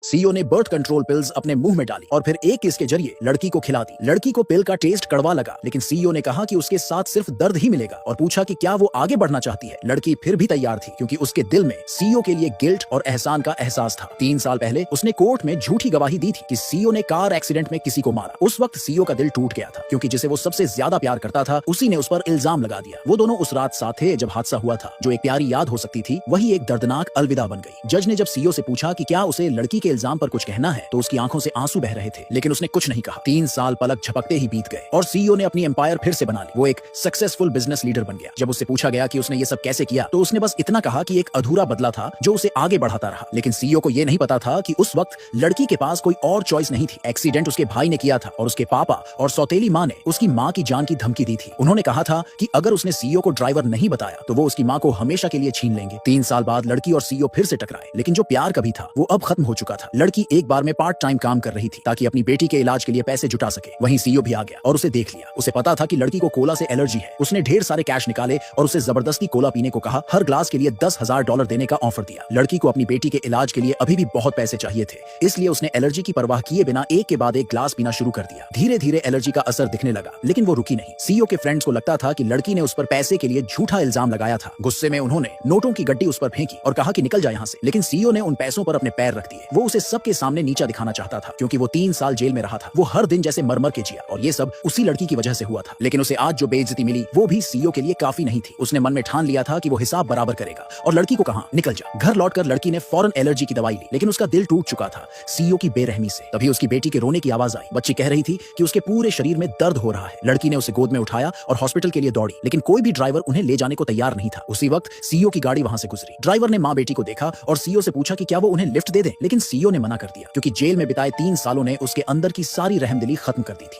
CEO ने birth control pills अपने मुंह में डाली और फिर एक किस के जरिए लड़की को खिला दी। लड़की को पिल का टेस्ट कड़वा लगा, लेकिन सीईओ ने कहा कि उसके साथ सिर्फ दर्द ही मिलेगा और पूछा कि क्या वो आगे बढ़ना चाहती है। लड़की फिर भी तैयार थी, क्योंकि उसके दिल में सीईओ के लिए गिल्ट और एहसान का एहसास था। 3 साल पहले उसने कोर्ट में झूठी गवाही दी थी कि सीईओ ने कार एक्सीडेंट में किसी को मारा। उस वक्त सीईओ का दिल टूट गया था, क्योंकि जिसे वो सबसे ज्यादा प्यार करता था उसी ने उस पर इल्जाम लगा दिया। वो दोनों उस रात साथ थे जब हादसा हुआ था। जो एक प्यारी याद हो सकती थी वही एक दर्दनाक अलविदा बन गई। जज ने जब सीईओ से पूछा कि क्या उसे लड़की के इल्जाम पर कुछ कहना है, तो उसकी आंखों से आंसू बह रहे थे, लेकिन उसने कुछ नहीं कहा। 3 साल पलक झपकते ही बीत गए और सीईओ ने अपनी एम्पायर फिर से बना ली। वो एक सक्सेसफुल बिजनेस लीडर बन गया। जब उससे पूछा गया कि उसने ये सब कैसे किया, तो उसने बस इतना कहा कि एक अधूरा बदला था जो उसे आगे बढ़ाता रहा। लेकिन सीईओ को ये नहीं पता था कि उस वक्त लड़की के पास कोई और चॉइस नहीं थी। एक्सीडेंट उसके भाई ने किया था और उसके पापा और सौतेली माँ ने उसकी माँ की जान की धमकी दी थी। उन्होंने कहा था कि अगर उसने सीईओ को ड्राइवर नहीं बताया तो वो उसकी माँ को हमेशा के लिए छीन लेंगे। 3 साल बाद लड़की और सीईओ फिर से टकराए, लेकिन जो प्यार कभी था वो अब खत्म हो चुका था। लड़की एक बार में पार्ट टाइम काम कर रही थी ताकि अपनी बेटी के इलाज के लिए पैसे जुटा सके। वहीं सीईओ भी आ गया और उसे देख लिया। उसे पता था कि लड़की को कोला से एलर्जी है। उसने ढेर सारे कैश निकाले और उसे जबरदस्ती कोला पीने को कहा। हर ग्लास के लिए $10,000 देने का ऑफर दिया। लड़की को अपनी बेटी के इलाज के लिए अभी भी बहुत पैसे चाहिए थे, इसलिए उसने एलर्जी की परवाह किए बिना एक के बाद एक ग्लास पीना शुरू कर दिया। धीरे धीरे एलर्जी का असर दिखने लगा, लेकिन वो रुकी नहीं। सीईओ के फ्रेंड्स को लगता था कि लड़की ने उस पर पैसे के लिए झूठा इल्जाम लगाया था। गुस्से में उन्होंने नोटों की गड्डी उस पर फेंकी और कहा कि निकल जा यहाँ से। लेकिन सीईओ ने उन पैसों पर अपने पैर रख दिए। वो उसे सबके सामने नीचा दिखाना चाहता था, क्योंकि वो 3 साल जेल में रहा था। वो हर दिन जैसे मर के जिया और ये सब उसी लड़की की वजह से हुआ था। लेकिन उसे आज जो बेइज्जती मिली वो भी सीईओ के लिए काफी नहीं थी। उसने मन में ठान लिया था कि वो हिसाब बराबर करेगा और लड़की को कहा निकल जा। घर लौटकर लड़की ने फौरन एलर्जी की दवाई ली, लेकिन उसका दिल टूट चुका था सीईओ की बेरहमी से। तभी उसकी बेटी के रोने की आवाज आई। बच्ची कह रही थी कि उसके पूरे शरीर में दर्द हो रहा है। लड़की ने उसे गोद में उठाया और हॉस्पिटल के लिए दौड़ी, लेकिन कोई भी ड्राइवर उन्हें ले जाने को तैयार नहीं था। उसी वक्त सीईओ की गाड़ी वहां से गुजरी। ड्राइवर ने माँ बेटी को देखा और सीईओ से पूछा कि क्या वो उन्हें लिफ्ट दे दें, लेकिन सीईओ ने मना कर दिया, क्योंकि जेल में बिताए 3 सालों ने उसके अंदर की सारी रहमदिली खत्म कर दी थी।